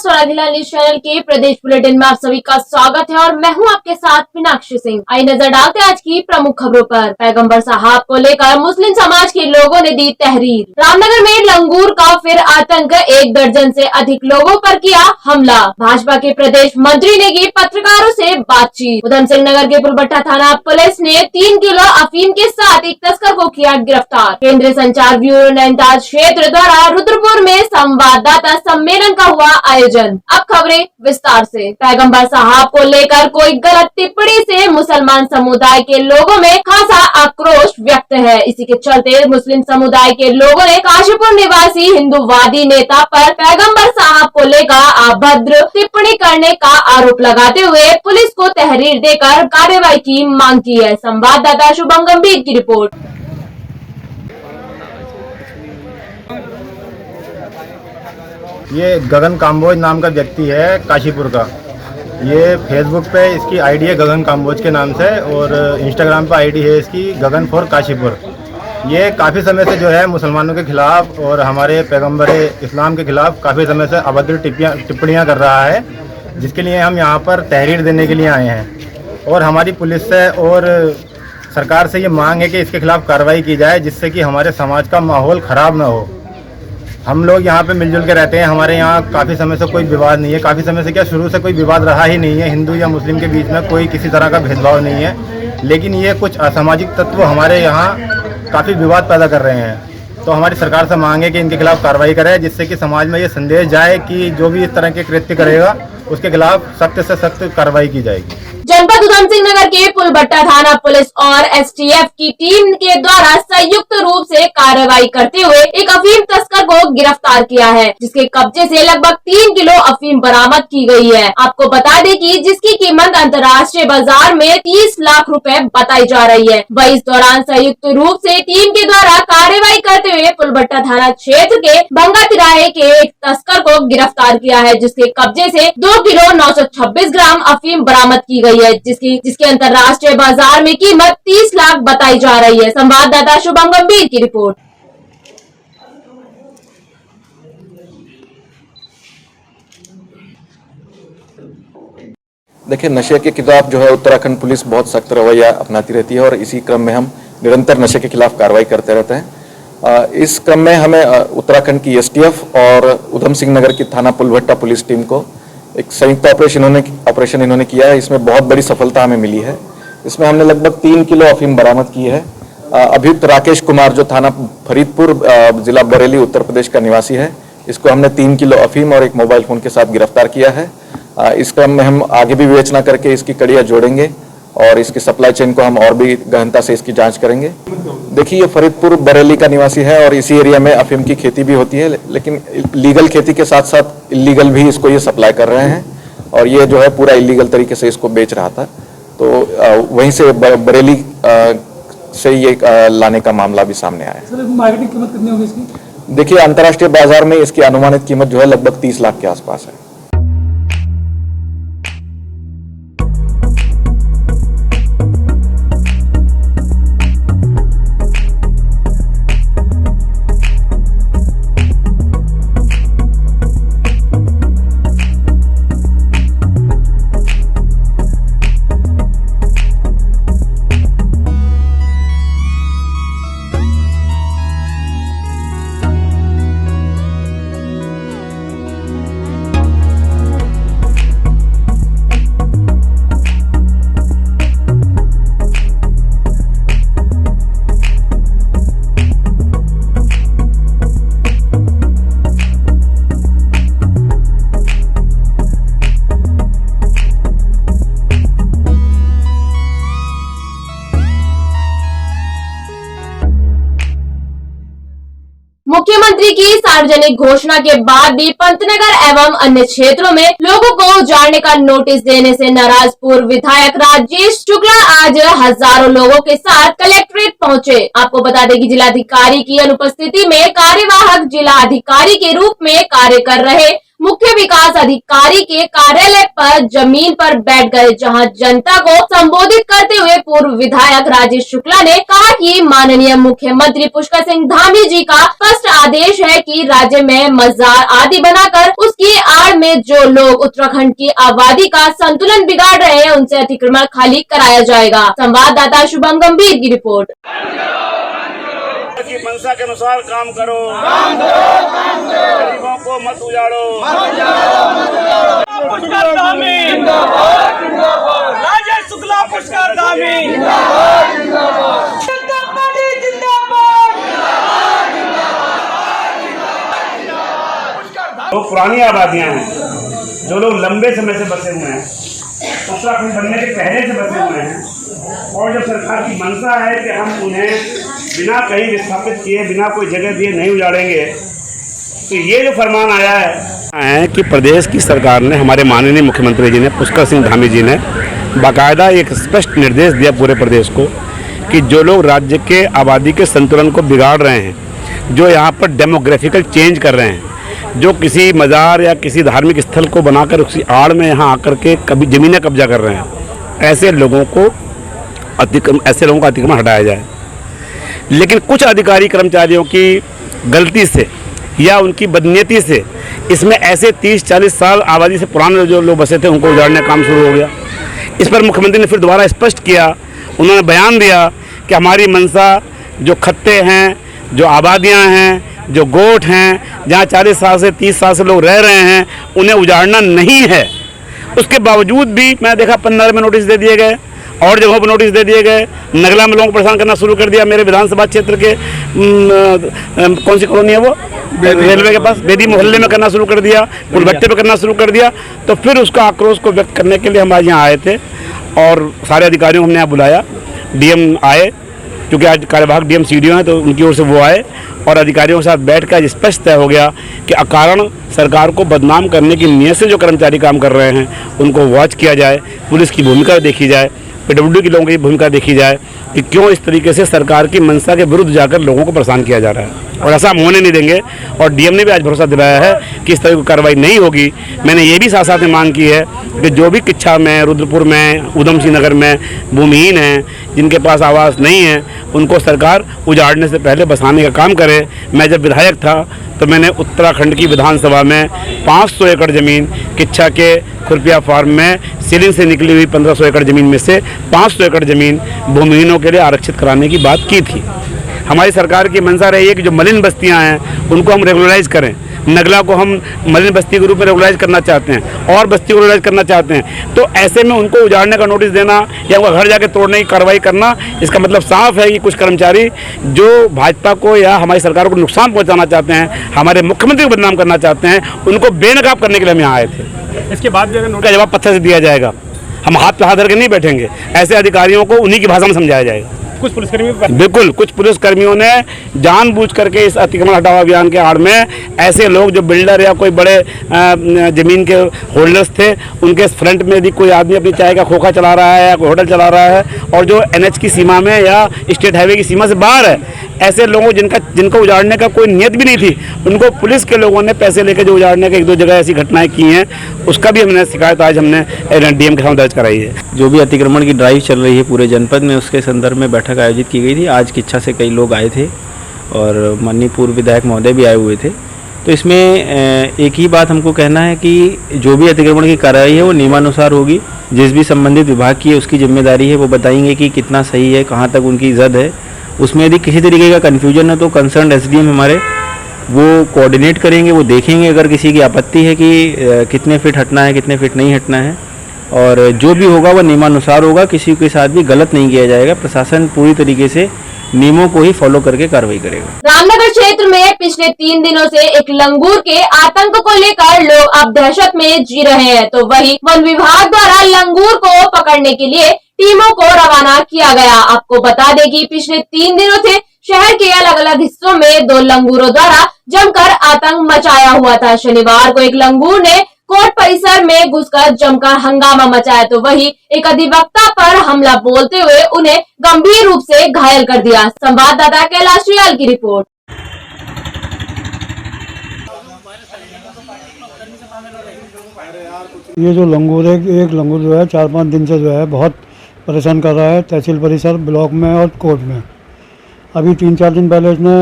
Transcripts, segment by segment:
सोनालीलाल news channel के प्रदेश bulletin में आप सभी का स्वागत है और मैं हूं आपके साथ मीनाक्षी सिंह। आइए नजर डालते हैं आज की प्रमुख खबरों पर। पैगंबर साहब को लेकर मुस्लिम समाज के लोगों ने दी तहरीर। रामनगर में लंगूर का फिर आतंक, 1 दर्जन से अधिक लोगों पर किया हमला। भाजपा के प्रदेश मंत्री ने की पत्रकारों से बातचीत। उधम सिंह नगर के पुलबट्टा थाना पुलिस ने 3 किलो अफीम के साथ एक तस्कर को किया गिरफ्तार। केंद्रीय संचार ब्यूरो नैनीताल क्षेत्र द्वारा रुद्रपुर में संवाददाता सम्मेलन का हुआ आयोजन। अब खबरें विस्तार से। पैगंबर साहब को लेकर कोई गलत टिप्पणी से मुसलमान समुदाय के लोगों में खासा आक्रोश व्यक्त है। इसी के चलते मुस्लिम समुदाय के लोगों ने काशीपुर निवासी हिंदूवादी नेता पर पैगंबर साहब को लेकर अभद्र टिप्पणी करने का आरोप लगाते हुए पुलिस को तहरीर देकर कार्रवाई की मांग की है। संवाददाता शुभम गंभीर की रिपोर्ट। ये गगन काम्बोज नाम का व्यक्ति है काशीपुर का। ये फेसबुक पे इसकी आईडी है गगन काम्बोज के नाम से और इंस्टाग्राम पे आईडी है इसकी गगन फॉर काशीपुर। ये काफ़ी समय से जो है मुसलमानों के खिलाफ और हमारे पैगंबर इस्लाम के खिलाफ काफ़ी समय से अभद्र टिप्पणियाँ कर रहा है, जिसके लिए हम यहाँ पर तहरीर देने के लिए आए हैं। और हमारी पुलिस से और सरकार से ये मांग है कि इसके खिलाफ कार्रवाई की जाए, जिससे कि हमारे समाज का माहौल ख़राब ना हो। हम लोग यहाँ पे मिलजुल के रहते हैं, हमारे यहाँ काफ़ी समय से कोई विवाद नहीं है। काफ़ी समय से क्या, शुरू से कोई विवाद रहा ही नहीं है। हिंदू या मुस्लिम के बीच में कोई किसी तरह का भेदभाव नहीं है, लेकिन ये कुछ असामाजिक तत्व हमारे यहाँ काफ़ी विवाद पैदा कर रहे हैं। तो हमारी सरकार से मांग है कि इनके खिलाफ कार्रवाई करे, जिससे कि समाज में ये संदेश जाए कि जो भी इस तरह के कृत्य करेगा उसके खिलाफ सख्त से सख्त कार्रवाई की जाएगी। जनपद उधम सिंह नगर के पुलबट्टा थाना पुलिस और एसटीएफ की टीम के द्वारा संयुक्त रूप से कार्रवाई करते हुए एक अफीम तस्कर को गिरफ्तार किया है, जिसके कब्जे से लगभग 3 किलो अफीम बरामद की गई है। आपको बता दें कि जिसकी कीमत अंतर्राष्ट्रीय बाजार में 30 लाख रुपए बताई जा रही है। वही इस दौरान संयुक्त रूप से टीम के द्वारा कार्रवाई करते हुए पुलबट्टा थाना क्षेत्र के भंगा तिराहे के एक तस्कर को गिरफ्तार किया है, जिसके कब्जे से 2 किलो 926 ग्राम अफीम बरामद की गई है, जिसकी अंतर्राष्ट्रीय बाजार में कीमत 30 लाख बताई जा रही है। संवाददाता शुभम गंभीर की रिपोर्ट। देखिए, नशे के खिलाफ जो है उत्तराखंड पुलिस बहुत सख्त रवैया अपनाती रहती है और इसी क्रम में हम निरंतर नशे के खिलाफ कार्रवाई करते रहते हैं। इस क्रम में हमें उत्तराखंड की एसटीएफ और उधम सिंह नगर की थाना पुलबट्टा पुलिस टीम को एक संयुक्त ऑपरेशन इन्होंने किया है। इसमें बहुत बड़ी सफलता हमें मिली है। इसमें हमने लगभग 3 किलो अफीम बरामद की है। अभियुक्त राकेश कुमार, जो थाना फरीदपुर जिला बरेली उत्तर प्रदेश का निवासी है, इसको हमने 3 किलो अफीम और एक मोबाइल फोन के साथ गिरफ्तार किया है। इस क्रम में हम आगे भी विवेचना करके इसकी कड़ियाँ जोड़ेंगे और इसकी सप्लाई चेन को हम और भी गहनता से इसकी जांच करेंगे। देखिए, ये फरीदपुर बरेली का निवासी है और इसी एरिया में अफीम की खेती भी होती है, लेकिन लीगल खेती के साथ साथ इलीगल भी इसको ये सप्लाई कर रहे हैं और ये जो है पूरा इलीगल तरीके से इसको बेच रहा था। तो वहीं से बरेली से ये लाने का मामला भी सामने आया। सर, मार्केटिंग कीमत कितनी होगी इसकी? देखिए, अंतर्राष्ट्रीय बाजार में इसकी अनुमानित कीमत जो है लगभग 30 लाख के आसपास है। मुख्यमंत्री की सार्वजनिक घोषणा के बाद भी पंतनगर एवं अन्य क्षेत्रों में लोगों को उजाड़ने का नोटिस देने से नाराज पूर्व विधायक राजेश शुक्ला आज हजारों लोगों के साथ कलेक्ट्रेट पहुंचे। आपको बता दें कि जिलाधिकारी की अनुपस्थिति में कार्यवाहक जिला अधिकारी के रूप में कार्य कर रहे मुख्य विकास अधिकारी के कार्यालय पर जमीन पर बैठ गए, जहां जनता को संबोधित करते हुए पूर्व विधायक राजेश शुक्ला ने कहा कि माननीय मुख्यमंत्री पुष्कर सिंह धामी जी का स्पष्ट आदेश है कि राज्य में मजार आदि बनाकर उसकी आड़ में जो लोग उत्तराखंड की आबादी का संतुलन बिगाड़ रहे हैं उनसे अतिक्रमण खाली कराया जाएगा। संवाददाता शुभम गंभीर की रिपोर्ट। की मंशा के अनुसार काम करो, गरीबों को मत उजाड़ो। पुष्कर धामी राजेश शुक्ला, पुष्कर धामी जो पुरानी आबादियां हैं, जो लोग लंबे समय से बसे हुए हैं, उत्तराखंड बनने के पहले से बसे हुए हैं, और जब सरकार की मंशा है कि हम उन्हें बिना कहीं विस्थापित किए, बिना कोई जगह दिए नहीं उजाड़ेंगे, तो ये जो फरमान आया है कि प्रदेश की सरकार ने, हमारे माननीय मुख्यमंत्री जी ने, पुष्कर सिंह धामी जी ने बाकायदा एक स्पष्ट निर्देश दिया पूरे प्रदेश को कि जो लोग राज्य के आबादी के संतुलन को बिगाड़ रहे हैं, जो यहाँ पर डेमोग्राफिकल चेंज कर रहे हैं, जो किसी मज़ार या किसी धार्मिक स्थल को बनाकर उसकी आड़ में यहाँ आकर के कभी ज़मीनें कब्जा कर रहे हैं, ऐसे लोगों का अतिक्रमण हटाया जाए। लेकिन कुछ अधिकारी कर्मचारियों की गलती से या उनकी बदनीयती से इसमें ऐसे 30-40 साल आबादी से पुराने जो लोग बसे थे उनको उजाड़ने का काम शुरू हो गया। इस पर मुख्यमंत्री ने फिर दोबारा स्पष्ट किया, उन्होंने बयान दिया कि हमारी मंशा जो खत्ते हैं, जो आबादियां हैं, जो गोठ हैं, जहां 40 साल से 30 साल से लोग रह रहे हैं, उन्हें उजाड़ना नहीं है। उसके बावजूद भी मैं देखा पन्नार में नोटिस दे दिए गए और जगहों पर नोटिस दे दिए गए। नगला में लोगों को परेशान करना शुरू कर दिया। मेरे विधानसभा क्षेत्र के कौन सी कॉलोनी है वो, रेलवे के पास बेदी मोहल्ले में करना शुरू कर दिया, कुलभट्टे पे करना शुरू कर दिया। तो फिर उसका आक्रोश को व्यक्त करने के लिए हम आज यहाँ आए थे और सारे अधिकारियों को हमने यहाँ बुलाया। डीएम आए, क्योंकि आज कार्यवाहक डीएम सीडीओ हैं, तो उनकी ओर से वो आए और अधिकारियों के साथ बैठ कर स्पष्ट तय हो गया कि अकारण सरकार को बदनाम करने की नीयत से जो कर्मचारी काम कर रहे हैं उनको वॉच किया जाए, पुलिस की भूमिका देखी जाए, पीडब्ल्यूडी के लोगों की भूमिका देखी जाए कि क्यों इस तरीके से सरकार की मंशा के विरुद्ध जाकर लोगों को परेशान किया जा रहा है, और ऐसा हम होने नहीं देंगे। और डीएम ने भी आज भरोसा दिलाया है कि इस तरह की कार्रवाई नहीं होगी। मैंने ये भी साथ साथ में मांग की है कि जो भी किच्छा में, रुद्रपुर में, उधम सिंह नगर में भूमिहीन हैं, जिनके पास आवास नहीं है, उनको सरकार उजाड़ने से पहले बसाने का काम करे। मैं जब विधायक था तो मैंने उत्तराखंड की विधानसभा में 500 एकड़ ज़मीन किच्छा के खुरपिया फार्म में सीलिंग से निकली हुई 1500 एकड़ ज़मीन में से 500 एकड़ ज़मीन भूमिहीनों के लिए आरक्षित कराने की बात की थी। हमारी सरकार की मंशा रही है कि जो मलिन बस्तियां हैं उनको हम रेगुलराइज करें। नगला को हम मलिन बस्ती के रूप में रेगुलराइज करना चाहते हैं और बस्ती को रेगुलराइज करना चाहते हैं। तो ऐसे में उनको उजाड़ने का नोटिस देना या उनका घर जाके तोड़ने की कार्रवाई करना, इसका मतलब साफ है कि कुछ कर्मचारी जो भाजपा को या हमारी सरकार को नुकसान पहुंचाना चाहते हैं, हमारे मुख्यमंत्री को बदनाम करना चाहते हैं, उनको बेनकाब करने के लिए हम यहाँ आए थे। इसके बाद भी उनका जवाब पत्थर से दिया जाएगा। हम हाथ पे हाथ धर के नहीं बैठेंगे। ऐसे अधिकारियों को उन्हीं की भाषा में समझाया जाएगा। कुछ पुलिसकर्मी बिल्कुल, कुछ पुलिसकर्मियों ने जानबूझ करके इस अतिक्रमण हटाओ अभियान के आड़ में ऐसे लोग जो बिल्डर या कोई बड़े जमीन के होल्डर्स थे, उनके फ्रंट में यदि कोई आदमी अपनी चाय का खोखा चला रहा है या कोई होटल चला रहा है और जो एनएच की सीमा में या स्टेट हाईवे की सीमा से बाहर है, ऐसे लोगों जिनको उजाड़ने का कोई नियत भी नहीं थी, उनको पुलिस के लोगों ने पैसे लेकर जो उजाड़ने के 1-2 जगह ऐसी घटनाएं की हैं, उसका भी हमने शिकायत आज हमने डीएम के सामने दर्ज कराई है। जो भी अतिक्रमण की ड्राइव चल रही है पूरे जनपद में, उसके संदर्भ में बैठक आयोजित की गई थी। आज किच्छा से कई लोग आए थे और माननीय पूर्व विधायक महोदय भी आए हुए थे। तो इसमें एक ही बात हमको कहना है कि जो भी अतिक्रमण की कार्रवाई है वो नियमानुसार होगी। जिस भी संबंधित विभाग की है उसकी जिम्मेदारी है, वो बताएंगे कि कितना सही है, कहाँ तक उनकी जद है। उसमें यदि किसी तरीके का कन्फ्यूजन है तो कंसर्न एसडीएम हमारे वो कोऑर्डिनेट करेंगे, वो देखेंगे अगर किसी की आपत्ति है कि कितने फीट हटना है, कितने फीट नहीं हटना है, और जो भी होगा वो नियमानुसार होगा। किसी के साथ भी गलत नहीं किया जाएगा। प्रशासन पूरी तरीके से नियमों को ही फॉलो करके कार्रवाई करेगा। रामनगर क्षेत्र में पिछले 3 दिनों से एक लंगूर के आतंक को लेकर लोग अब दहशत में जी रहे हैं, तो वही वन विभाग द्वारा लंगूर को पकड़ने के लिए टीमों को रवाना किया गया। आपको बता दें कि पिछले 3 दिनों से शहर के अलग अलग हिस्सों में 2 लंगूरों द्वारा जमकर आतंक मचाया हुआ था। शनिवार को एक लंगूर ने कोर्ट परिसर में घुसकर जमकर हंगामा मचाया, तो वही एक अधिवक्ता पर हमला बोलते हुए उन्हें गंभीर रूप से घायल कर दिया। संवाददाता कैलाश रियाल की रिपोर्ट। ये जो लंगूर है, एक लंगूर जो है 4-5 दिन से जो है बहुत परेशान कर रहा है तहसील परिसर, ब्लॉक में और कोर्ट में। अभी 3-4 दिन पहले इसने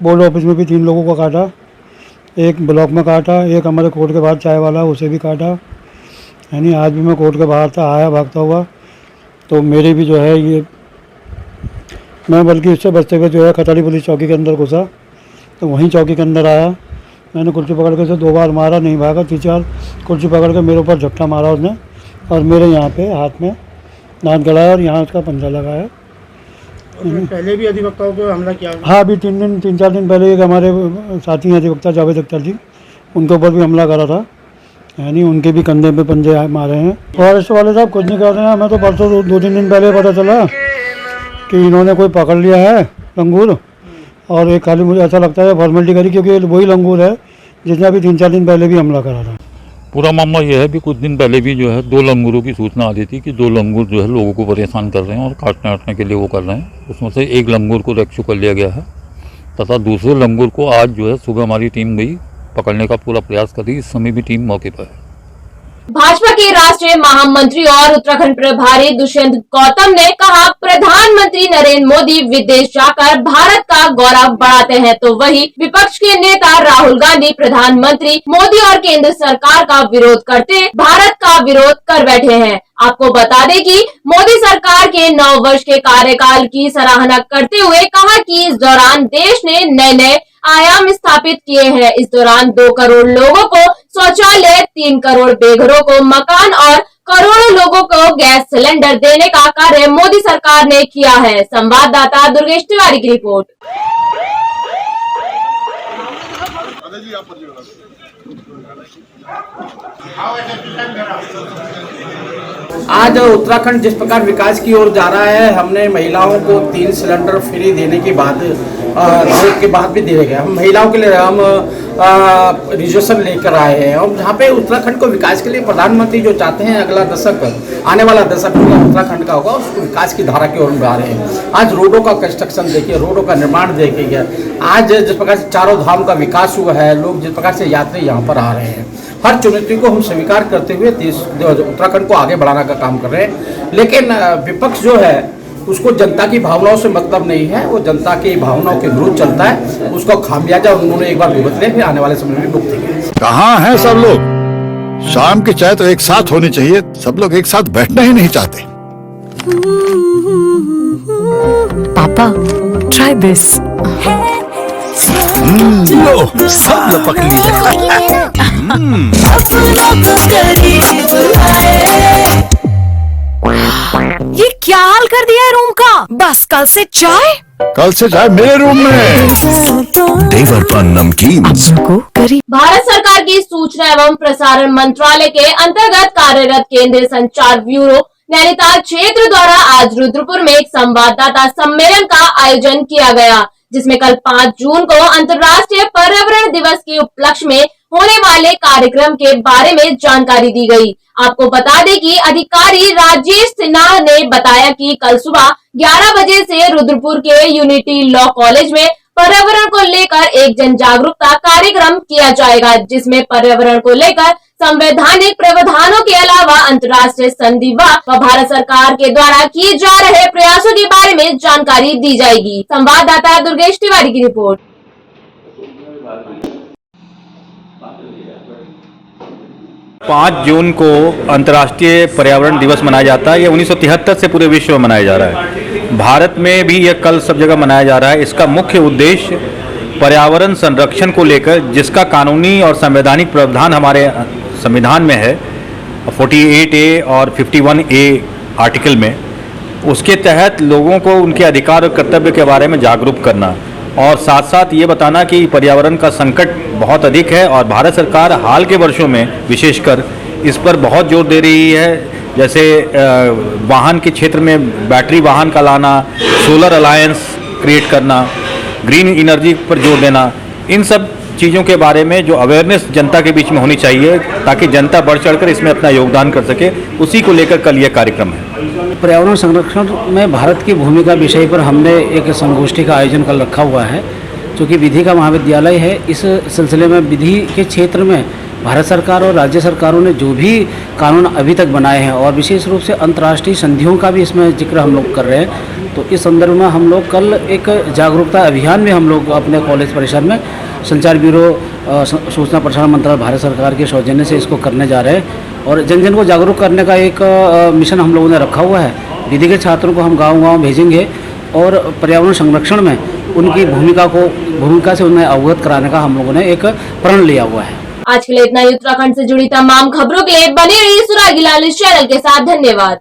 बोर्ड ऑफिस में भी 3 लोगों को काटा, एक ब्लॉक में काटा, एक हमारे कोर्ट के बाहर चाय वाला उसे भी काटा। यानी आज भी मैं कोर्ट के बाहर था, आया भागता हुआ, तो मेरे भी जो है ये, मैं बल्कि उससे बचते हुए जो है खताड़ी पुलिस चौकी के अंदर घुसा, तो वहीं चौकी के अंदर आया। मैंने कुर्सी पकड़ के उसे 2 बार मारा, नहीं भागा। 3-4 कुर्सी पकड़ के मेरे ऊपर झपटा मारा उसने, और मेरे यहाँ पे हाथ में दांत गड़ाया और यहाँ उसका पंजा लगाया। पहले भी अधिवक्ताओं को हमला किया? हाँ, अभी 3-4 दिन पहले एक हमारे साथी अधिवक्ता जावेद अख्तर जी, उनके ऊपर भी हमला करा था। यानी उनके भी कंधे पे पंजे मारे हैं। फॉरेस्ट वाले साहब कुछ नहीं कर रहे हैं। हमें तो परसों 2-3 दिन पहले पता चला कि इन्होंने कोई पकड़ लिया है लंगूर, और एक खाली मुझे ऐसा लगता है फॉर्मेलिटी करी, क्योंकि वही लंगूर है जिसने अभी 3-4 दिन पहले भी हमला करा था। पूरा मामला यह है कि कुछ दिन पहले भी जो है 2 लंगूरों की सूचना आ रही थी कि 2 लंगूर जो है लोगों को परेशान कर रहे हैं और काटने के लिए वो कर रहे हैं। उसमें से एक लंगूर को रेस्क्यू कर लिया गया है तथा दूसरे लंगूर को आज जो है सुबह हमारी टीम गई पकड़ने का पूरा प्रयास करी। इस समय भी टीम मौके पर है। भाजपा के राष्ट्रीय महामंत्री और उत्तराखंड प्रभारी दुष्यंत गौतम ने कहा, प्रधानमंत्री नरेंद्र मोदी विदेश जाकर भारत का गौरव बढ़ाते हैं, तो वही विपक्ष के नेता राहुल गांधी प्रधानमंत्री मोदी और केंद्र सरकार का विरोध करते भारत का विरोध कर बैठे हैं। आपको बता दें कि मोदी सरकार के 9 वर्ष के कार्यकाल की सराहना करते हुए कहा कि इस दौरान देश ने नए आयाम स्थापित किए हैं। इस दौरान 2 करोड़ लोगों को शौचालय, 3 करोड़ बेघरों को मकान और करोड़ों लोगों को गैस सिलेंडर देने का कार्य मोदी सरकार ने किया है। संवाददाता दुर्गेश तिवारी की रिपोर्ट। आज उत्तराखंड जिस प्रकार विकास की ओर जा रहा है, हमने महिलाओं को 3 सिलेंडर फ्री देने के बाद भी दिए गए। हम महिलाओं के लिए हम रिजर्वेशन लेकर आए हैं, और जहाँ पे उत्तराखंड को विकास के लिए प्रधानमंत्री जो चाहते हैं अगला दशक, आने वाला दशक उत्तराखंड का होगा, उसको विकास की धारा की ओर बढ़ा रहे हैं। आज रोडों का कंस्ट्रक्शन देखिए, रोडों का निर्माण देखिए, आज जिस प्रकार से चारों धाम का विकास हुआ है, लोग जिस प्रकार से यात्री यहाँ पर आ रहे हैं, हर चुनौती को हम स्वीकार करते हुए उत्तराखंड को आगे बढ़ाने का काम कर रहे हैं। लेकिन विपक्ष जो है उसको जनता की भावनाओं से मतलब नहीं है, वो जनता की भावनाओं के विरुद्ध चलता है। उसको खामियाजा उन्होंने एक बार भुगत लिया, फिर आने वाले समय में भुगतेंगे। कहाँ हैं सब लोग? शाम की चाय तो एक साथ होनी चाहिए, सब लोग एक साथ बैठना ही नहीं चाहते। पापा, ट्राई दिस। लो, सब लोग पकड़ लीजिए। ये क्या हाल कर दिया है रूम का? बस कल से चाय मेरे रूम में। देवर पान नमकीन को करी। भारत सरकार की सूचना एवं प्रसारण मंत्रालय के अंतर्गत कार्यरत केंद्रीय संचार ब्यूरो नैनीताल क्षेत्र द्वारा आज रुद्रपुर में एक संवाददाता सम्मेलन का आयोजन किया गया, जिसमें कल 5 जून को अंतर्राष्ट्रीय पर्यावरण दिवस के उपलक्ष्य में होने वाले कार्यक्रम के बारे में जानकारी दी गई। आपको बता दें कि अधिकारी राजेश सिन्हा ने बताया कि कल सुबह 11 बजे से रुद्रपुर के यूनिटी लॉ कॉलेज में पर्यावरण को लेकर एक जन जागरूकता कार्यक्रम किया जाएगा, जिसमें पर्यावरण को लेकर संवैधानिक प्रावधानों के अलावा अंतर्राष्ट्रीय संधि व भारत सरकार के द्वारा किए जा रहे प्रयासों के बारे में जानकारी दी जाएगी। संवाददाता दुर्गेश तिवारी की रिपोर्ट। 5 जून को अंतर्राष्ट्रीय पर्यावरण दिवस मनाया जाता है। ये 1973 से पूरे विश्व में मनाया जा रहा है। भारत में भी यह कल सब जगह मनाया जा रहा है। इसका मुख्य उद्देश्य पर्यावरण संरक्षण को लेकर, जिसका कानूनी और संवैधानिक प्रावधान हमारे संविधान में है 48A और 51A आर्टिकल में, उसके तहत लोगों को उनके अधिकार और कर्तव्य के बारे में जागरूक करना, और साथ साथ ये बताना कि पर्यावरण का संकट बहुत अधिक है और भारत सरकार हाल के वर्षों में विशेषकर इस पर बहुत जोर दे रही है। जैसे वाहन के क्षेत्र में बैटरी वाहन का लाना, सोलर अलायंस क्रिएट करना, ग्रीन एनर्जी पर जोर देना, इन सब चीज़ों के बारे में जो अवेयरनेस जनता के बीच में होनी चाहिए ताकि जनता बढ़ चढ़कर इसमें अपना योगदान कर सके, उसी को लेकर कल यह कार्यक्रम है। पर्यावरण संरक्षण में भारत की भूमिका विषय पर हमने एक संगोष्ठी का आयोजन कल रखा हुआ है, जो कि विधि का महाविद्यालय है। इस सिलसिले में विधि के क्षेत्र में भारत सरकार और राज्य सरकारों ने जो भी कानून अभी तक बनाए हैं और विशेष रूप से अंतर्राष्ट्रीय संधियों का भी इसमें जिक्र हम लोग कर रहे हैं, तो इस संदर्भ में हम लोग कल एक जागरूकता अभियान में हम लोग अपने कॉलेज परिसर में संचार ब्यूरो सूचना प्रसारण मंत्रालय भारत सरकार के सौजन्य से इसको करने जा रहे हैं और जन जन को जागरूक करने का एक मिशन हम लोगों ने रखा हुआ है। विधि के छात्रों को हम गाँव-गाँव भेजेंगे और पर्यावरण संरक्षण में उनकी भूमिका से उन्हें अवगत कराने का हम लोगों ने एक प्रण लिया हुआ है। आज के लिए इतना ही। उत्तराखंड से जुड़ी तमाम खबरों के लिए बने रहिए सुरागी लाल इस चैनल के साथ। धन्यवाद।